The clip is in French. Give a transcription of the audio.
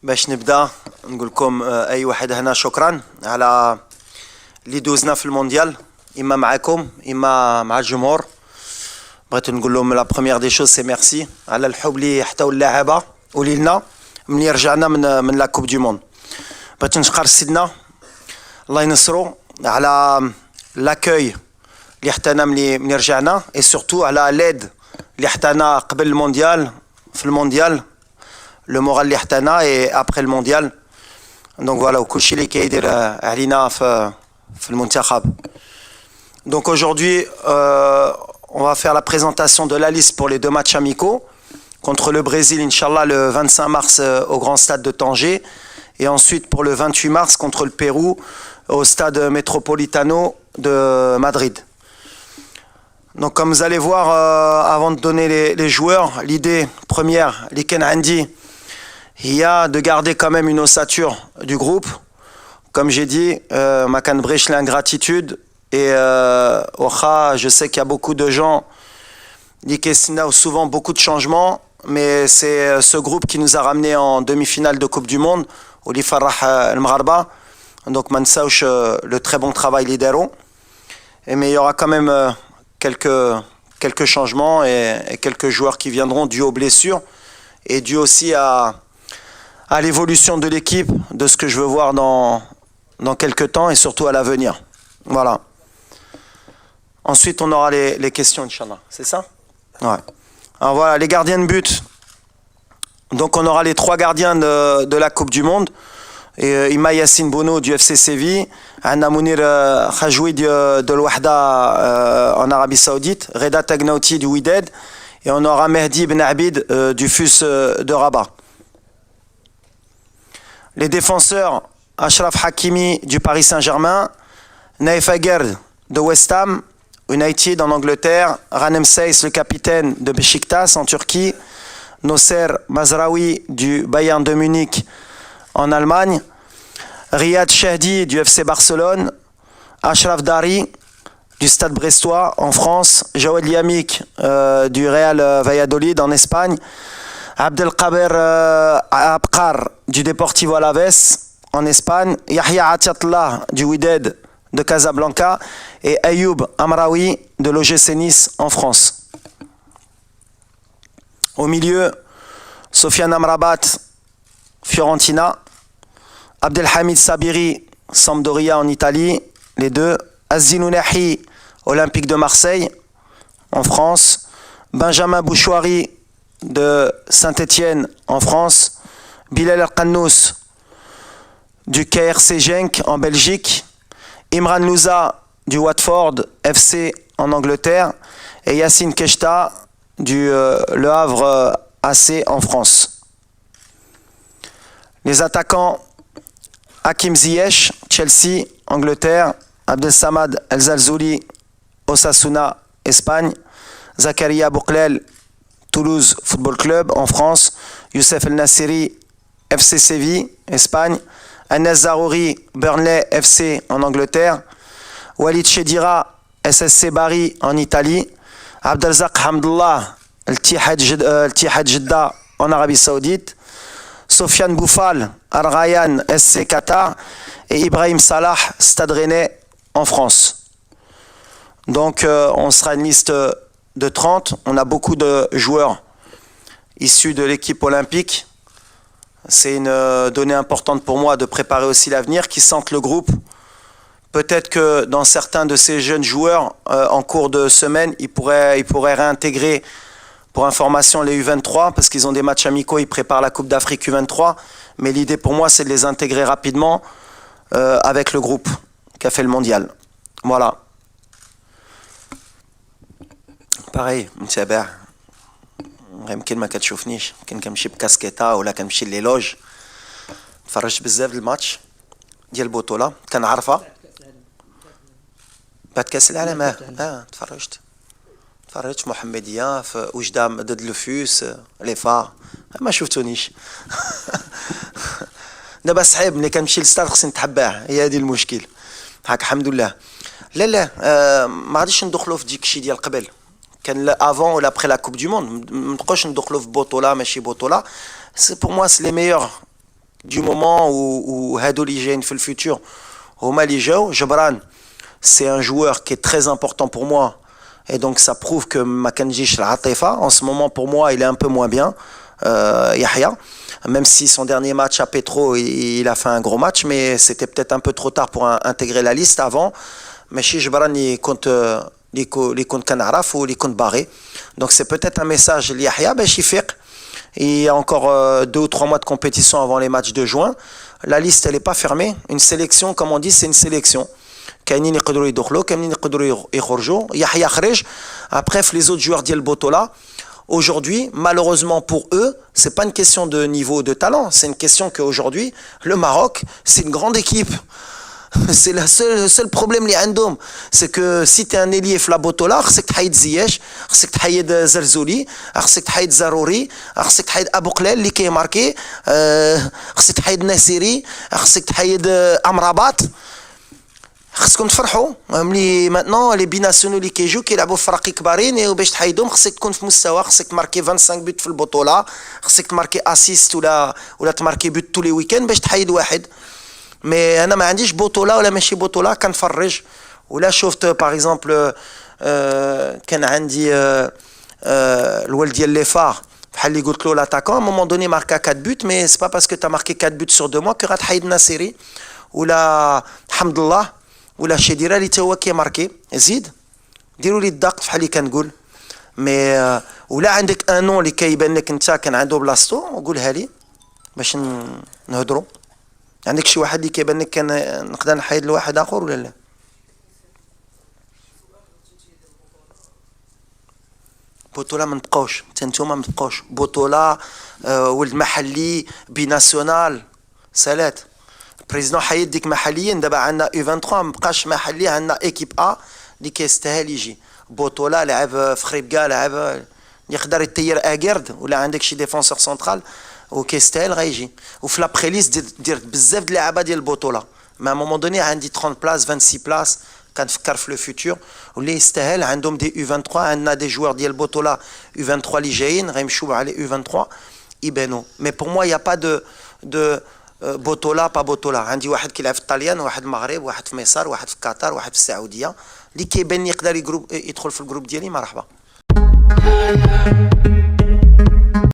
باش نبدا نقول لكم اي واحد هنا شكرا على اللي دوزنا في المونديال، اما معاكم اما مع الجمهور. بغيت نقول لهم لا بروميير دي شوز سي ميرسي على الحب اللي حتاو اللاعبه ولينا ملي رجعنا من لا كوب دو موند. بغيت نشكر سيدنا الله ينصرو على لاكوي اللي حتانا ملي رجعنا، اي سورتو على ليد اللي حتانا قبل المونديال في المونديال، le moral اللي حتانا et après le mondial. Donc voilà, وكلشي اللي كيدير علينا في المنتخب. Donc aujourd'hui, on va faire la présentation de la liste pour les deux matchs amicaux contre le Brésil, Inch'Allah, le 25 mars au Grand Stade de Tanger, et ensuite pour le 28 mars contre le Pérou au Stade Metropolitano de Madrid. Donc comme vous allez voir, avant de donner les joueurs, l'idée première, Liken Andi, il y a de garder quand même une ossature du groupe. Comme j'ai dit, Makan Brech l'ingratitude. Et Ocha, je sais qu'il y a beaucoup de gens qui ont souvent beaucoup de changements, mais c'est ce groupe qui nous a ramenés en demi-finale de Coupe du Monde, au Farah El Mgharba. Donc Mansaouch, le très bon travail lidero. Mais il y aura quand même quelques changements et quelques joueurs qui viendront dû aux blessures et dû aussi à l'évolution de l'équipe, de ce que je veux voir dans quelques temps et surtout à l'avenir. Voilà. Ensuite, on aura les questions, Inch'Allah. C'est ça? Ouais. Alors voilà, les gardiens de but. Donc on aura les trois gardiens de la Coupe du Monde. Et Ima Yassine Bono du FC Séville, Anna Mounir Khajoui de l'Ouahda en Arabie Saoudite, Reda Tagnauti du Wydad, et on aura Mehdi Ben Abid du FUS de Rabat. Les défenseurs, Achraf Hakimi du Paris Saint-Germain, Naif Aguerd de West Ham United en Angleterre, Ranem Seyss, le capitaine de Beşiktaş en Turquie, Nosser Mazraoui du Bayern de Munich en Allemagne, Riyad Chehdi du FC Barcelone, Achraf Dari du Stade Brestois en France, Jawed Liamik du Real Valladolid en Espagne, Abdelkader Abkar du Deportivo Alaves en Espagne, Yahya Atiatullah du Wydad de Casablanca et Ayoub Amraoui de l'OGC Nice en France. Au milieu, Sofiane Amrabat, Fiorentina, Abdelhamid Sabiri, Sampdoria en Italie, les deux, Azinounahi, Olympique de Marseille en France, Benjamin Bouchouari de Saint-Étienne en France, Bilal El-Qannous du KRC Genk en Belgique, Imran Louza du Watford FC en Angleterre et Yassine Keshta du Le Havre AC en France. Les attaquants, Hakim Ziyech, Chelsea, Angleterre, Abdel Samad El Zalzouli, Osasuna, Espagne, Zakaria Bouklel, Toulouse Football Club en France, Youssef El Nassiri, FC Séville, Espagne, Anes Zarouri, Burnley FC en Angleterre, Walid Chedira, SSC Bari en Italie, Abdelzak Hamdullah, El Tihad Jeddah en Arabie Saoudite, Sofiane Boufal, Al Rayyan SC Qatar et Ibrahim Salah, Stade Rennais en France. Donc on sera une liste de 30. On a beaucoup de joueurs issus de l'équipe olympique. C'est une donnée importante pour moi de préparer aussi l'avenir, qui sentent le groupe. Peut-être que dans certains de ces jeunes joueurs, en cours de semaine, ils pourraient réintégrer, pour information, les U23, parce qu'ils ont des matchs amicaux, ils préparent la Coupe d'Afrique U23. Mais l'idée pour moi, c'est de les intégrer rapidement avec le groupe qui a fait le mondial. Voilà. Pareil, متابع. يمكن ما كتشوفنيش، يمكن كنمشي بكاسكيطه ولا كنمشي للوج. تفرجت بزاف الماتش ديال البطوله، كنعرفها بعد كاس العالم. تفرجت في محمديه في وجده ضد لوفوس لي فا، ما شفتونيش. دابا صعيب ملي كنمشي للستاد خصني نتحباه، هي هذه المشكل. هاك الحمد لله. لا ما غاديش ندخلوا في ديك الشيء ديال قبل. كان افون ولا ابخي لا كوب دو موند ما نبقاوش ندخلوا في بطوله ماشي بطوله. سي بور موا سي لي ميور du moment où هادو اللي جايين في الفوتور هما اللي جاو. جبران c'est un joueur qui est très important pour moi et donc ça prouve que ما كنجيش العاطفه. En ce moment pour moi il est un peu moins bien. Yahya, même si son dernier match à Petro il a fait un gros match, mais c'était peut-être un peu trop tard pour intégrer la liste avant. Mais chez Jebran il compte les comptes Canaraf ou les comptes barrés. Donc c'est peut-être un message Yahya باش يفيق. Il y a encore 2 ou 3 mois de compétition avant les matchs de juin. La liste elle est pas fermée. Une sélection comme on dit c'est une sélection. كاينين يقدروا يدخلوا كاينين يقدروا يخرجوا. يحيى خرج. Après les autres joueurs ديال Botola. Aujourd'hui, malheureusement pour eux, c'est pas une question de niveau de talent, c'est une question qu'aujourd'hui, le Maroc, c'est une grande équipe. C'est le seul problème اللي عندهم, c'est que si tu es un ailier في لابوتولا, خصك تحيد زياش, خصك تحيد زرزولي, خصك تحيد زاروري, خصك تحيد ابو قلال اللي كيماركي, خصك تحيد ناسيري, خصك تحيد امرابات. خصكم تفرحوا ملي ماتنون لي بيناسيونو اللي كيجيو كيلعبوا في فرق كبارين وباش تحيدهم خصك تكون في مستوى. خصك تماركي 25 بوت في البطوله, خصك تماركي اسيست ولا تماركي بوت tous les week-ends باش تحيد واحد. مي انا ما عنديش بطوله ولا ماشي بطوله, كنفرج ولا شفت باغ اكزومبل كان عندي الولد ديال لي فار بحال اللي قلت له لاتاكون مومون دوني ماركا 4 بوت, مي سي با باسكو تا ماركي 4 بوت sur 2 mois que غتحيد ناصيري ولا حمد الله ولا شديرة اللي تا هو كيماركي. زيد ديروا لي الدق بحال اللي كنقول. مي ولا عندك ان نون اللي كيبان لك انت كان عنده بلاصتو قولها لي باش نهضروا. عندك شي واحد اللي كيبان لك كان نقدر نحيد لواحد اخر ولا لا؟ بطولة ما نبقاوش نتوما ما تبقاوش بطولة. ولد محلي بيناسيونال سالات. البريزيدون حيد ديك محليا. دابا عندنا U23 ما بقاش محلي, عندنا ايكيب ا اللي كيستاهل يجي بطوله. لعب في خريبكا, لعب يقدر يطير اكيرد, ولا عندك شي ديفونسور سنترال وكيستاهل غيجي. وفي لابخيليس دير بزاف د اللعابه ديال البطوله. ما مومون دوني عندي 30 بلاص 26 بلاص كنفكر في لو فيتور واللي يستاهل. عندهم دي U23, عندنا دي جوار ديال البطوله U23 اللي جايين غيمشيو على U23 يبانوا. مي بور موا يا با دو بطوله با بطوله. عندي واحد كيلعب في الطليان, واحد المغرب, واحد في مصر, واحد في قطر, واحد في السعوديه اللي كيبان يقدر يدخل في الجروب ديالي. مرحبا.